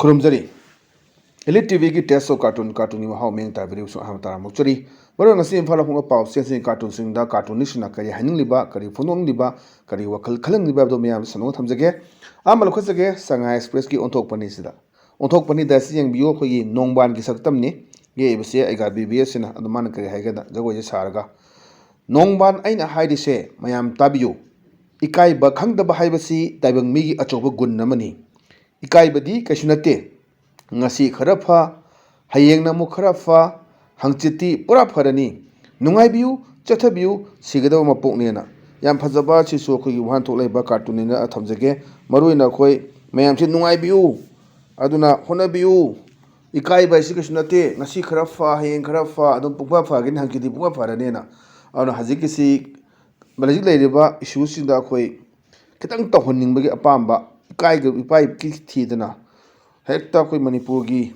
खुरुमजरी Elite TV की test of cartoon cartoon हाउ मेंग ताबरी सु हम तारा मुचरी मरो ngasi imphal phung paw se cartoon sing da cartoon nisna kari haning liba kari phunong liba kari wakhal khalang liba do miyam sanong thamjage amal khosage Shanghai Express ki onthok pani sida onthok pani da si yang bio khoi nongban ki saktam ni ye bse aiga bbs na aduman kari haiga da jago je sarga nongban aina haidi se mayam tabiyo ikai ba khangda ba haibasi taibang mi gi achoba gun namani ikai badi kaishunate ngasi khara pha hayeng na mu khara pha hangchiti pura pharani nungai biu chatha biu sigadaw mapok ne na yam phajaba chi so khoi wan thok lai ba cartoon na thamjage maroi na khoi mayam chi nungai biu aduna hona biu ikai ba si kaishunate ngasi khara pha hayeng khara pha adum pukwa pha gin hangchiti pukwa pharani na ana hajiki si balajik lai riba issue sinda khoi kitang tawhonning bagi apamba ikai ga ipai ki thidana hekta koi Manipur gi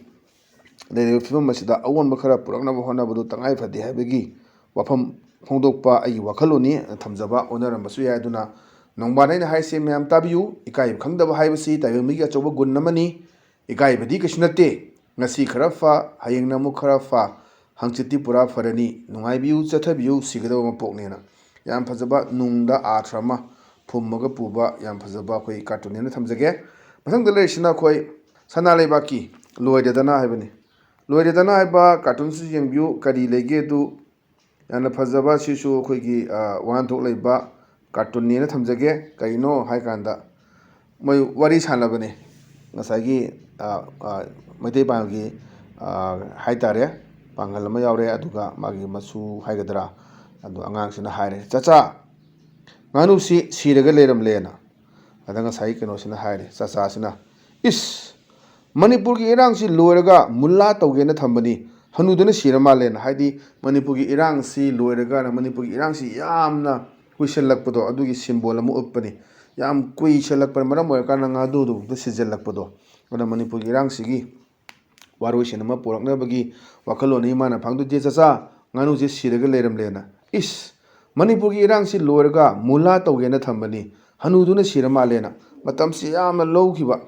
le film masida awon bakhara purakna bahona badu tangai phadi habegi wafam phongdokpa ai wakhaloni thamjaba onaram basu ya aduna nongba nai hai se myam tabiu ikai khangdaba haibasi taibemi ga choba gun namani ikai badi kishnate ngasi khara fa hayeng namu khara fa hangchiti pura pharani nungai biu chathabiu sigadaw mapokne na yam phajaba nungda athrama phummaga puba yam phajaba koi cartoon ne thamjage masang dale sina koi sana leibaki loidedana haibani loidedana haiba cartoon si yengbiu kari lege du yana phajaba sisu khoigi wan thok leiba cartoon ne thamjage kaino haikanda moi wari sanabane ngasagi maitei bangi haitare pangal ma yaure aduga magi masu haigadra adu angang sina haire chacha nganu si siraga leram lena adanga sai keno sina haire chacha sina is Manipur ki irang si loiraga mulla tawgena thambani hanuduna sirama len haidi Manipur ki irang si loiraga na Manipur ki irang si yamna kuiselakpado adugi symbol amu uppani yam kuiselakpar maram moyakana ngadu du da sijelakpado ona Manipur ki irang si gi waroi sinama porakna bagi wakhaloni mana phangdu je chacha nganu je siraga leram lena is Manipur ki irang si loiraga mulla tawgena thambani hanuduna sirama lena matam si yamna lowkiba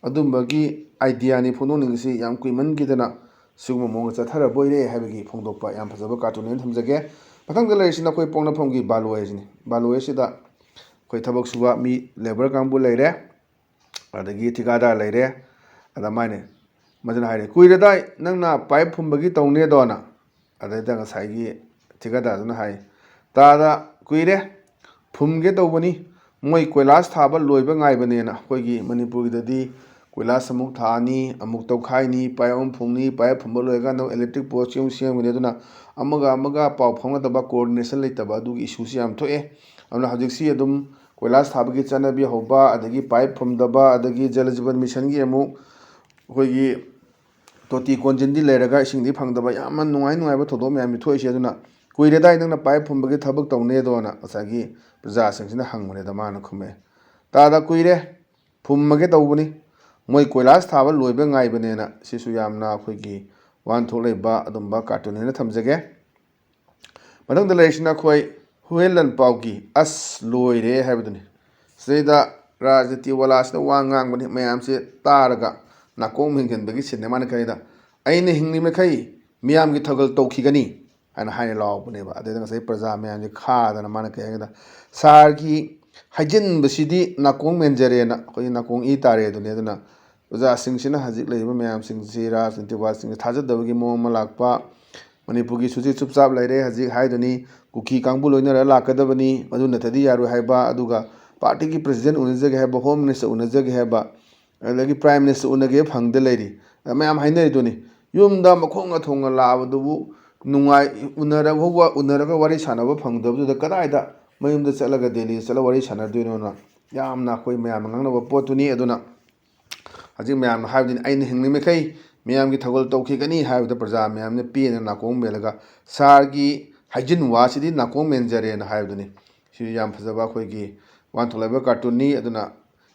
adumbagi idea ni phonong si yam kuiman gidana sugma mong chathara boire habagi phongdokpa yam phajaba cartoon ne thamjage pathang da leisina koi pongna phonggi baloi jini baloi sida koi thabak suba mi labor kangbu leire adagi thikada leire ada maine majana haire kuira dai nangna pipe phumbagi tawne dona adaida nga saigi thikada duna hai tada kuire phumge tawbani moi koilas thaba loiba ngaibane na koigi Manipur gidadi कोइलास अमुक थानी अमुक तौखाइनी पायम फुंगनी पाय फुंबा लोयगा नो इलेक्ट्रिक पोस्ट yung सियम ने दुना अमगा पाव फंगना दबा कोऑर्डिनेशन लेतबा दुगी इशू सि याम थोए अमना हजिक सि अदुम कोइलास थाबगी चनाबी होबा अदगी पाइप फुंदबा अदगी जल जीवन मिशन गी अमुक होगी तोती कोंजिंदी लेरगा इसिंगदी फंगदबा याम नुंगाई नुंगाइबा थोदो म्याम थोइसे दुना कुइरेदाइ नंगना पाइप फुंबगी थबक तौने दोना असागी प्रजा संगसिना हंगमने Damana खुमे S कुइरे फुंमगे तौबनी moi koilas thaba loiba ngaibane na sisu yamna khoigi wan tholeba adumba cartoon ne thamjage madang da leisna khoi huelan paugi as loire habaduni seida rajati wala sna wangang bani mayam se taraga nakong minggen bagi cinema na kaida aine hingni me khai miyam gi thagal tokhi ana haine law bane ba adeda sai praja mayam ji kha dana mana kaida sar gi hajin basidi nakong menjare na khoi nakong I tare dune duna Uza singsina hajik leiba mayam singsi rajniti wa sing thajadabagi mo malakpa Manipur gi suji chupchap leire hajik haidani kuki kangbu loinara lakadabani madu nathadi yaru haiba aduga party ki president unajage haiba home minister unajage haiba lagi prime minister unage phangde leiri mayam hainai duni yumda makhonga thonga labadubu nungai unaraga wari sanaba phangdabu da kadaida mayumda chalaga delhi chala wari sanarduino na yamna koi mayam ngangnaba potuni aduna Hajik mayam haibdin aina hingni mekai mayam gi thagol tawkhigani haibda praja mayam ne pena nakong melaga sargi hajin wasidi nakong menjare na haibdani si yam phajaba khoigi wan tholaiba cartoon ni aduna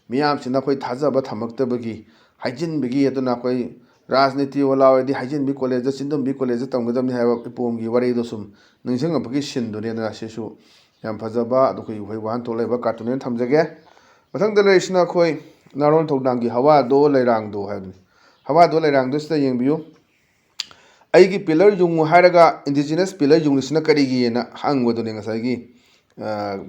miyam sina khoi thajaba thamaktabagi hajin bigi aduna khoi rajniti wala wadi hajin bi college sindum bi college tamgadamni haiba ipom gi wari do sum ningsang apagi sindune na sisu yam phajaba adu khoi khoi wan tholaiba cartoon ne thamjage mathang da leisna khoi Naron Togdangi Hawa do Lairang do Habni Hawado Lerangdus the Yingbu. Aigi pillar yung haraga indigenous pillar yung lisna karigi na hang waduning asagi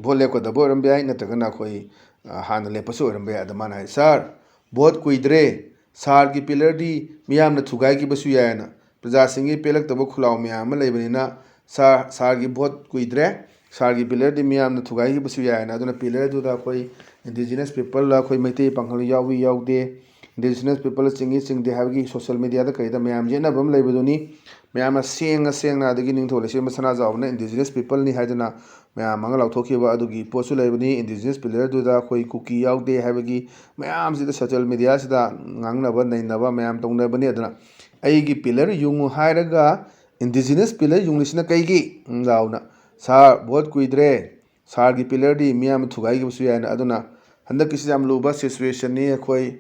bole ko the borambia natagana koi han lepaso rambia the man sir both kuidre sar ki pillar di miyam na thugai ki basu yana praja singi pelak tabo khulaw miyam lebanina sar ki both kuidre sar ki pillar di miyam na thugai ki basu yana aduna pillar du da koi indigenous people la koi maite panghal yawi yawde indigenous people singi sing de have social media da kai da mayam jena bam leibaduni mayam seng na adagi ning thole se masana zawna indigenous people ni haidana mayam mangal authokhiba adugi posu leibani indigenous pillar du da koi cookie yawde habagi mayam sida social media sida ngangna ba nei na ba mayam tongna bani adana aigi pillar yung hairaga indigenous pillar yung lisna kai gi zawna sa bot kuidre sar gi pillar di miyam thugai gi su yana aduna handak kisi am luba situation ni koi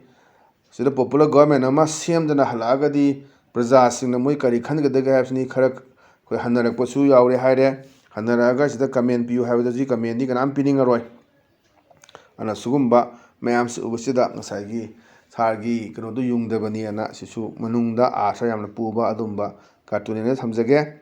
sida popular government ama semdana halagadi praja singna moi kari khangadaga habsni kharak koi hanarak pasu yaure haire hanaraga sida comment piu habdaji comment ni kanam pininga roi ana sugumba mayam su ubsida ngasagi sargi kano du yungdabani ana sisu manungda asa yamna puba adumba cartoon thamjage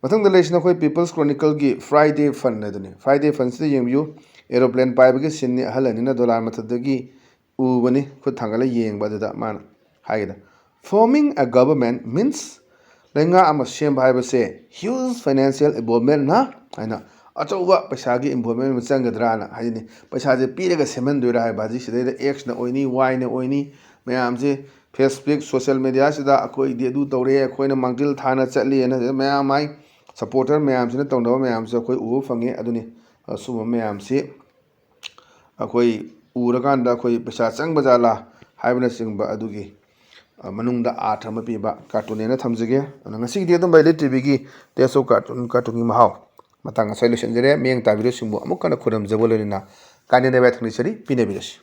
mathang da leisna koi people's chronicle gi friday fun naduni friday fun sida yengbiu aeroplane paibagi sinni halani na dollar mathadagi ubani khut thangala yengba da man haida forming a government means lenga ama sem bhaiba se huge financial involvement na aina achauba paisa gi involvement machanggadra na haini paisa je piraga seman doira hai baji sidai x na oini y na oini mayam je facebook social media sida akoi dedu tawre akoina mangtil thana chatli na mayam mai supporter mayam sina tawna mayam se akoi u fange aduni suma mayam se akoi uraganda akoi paisa changba jala haibna singba adugi manungda art ama piba cartoon ena thamjage ngasi di adum baile tv gi teso cartoon gi mahaw matanga solution jere meng ta video singbo amukana khuram jabolena kanene ba thani sari pine birosi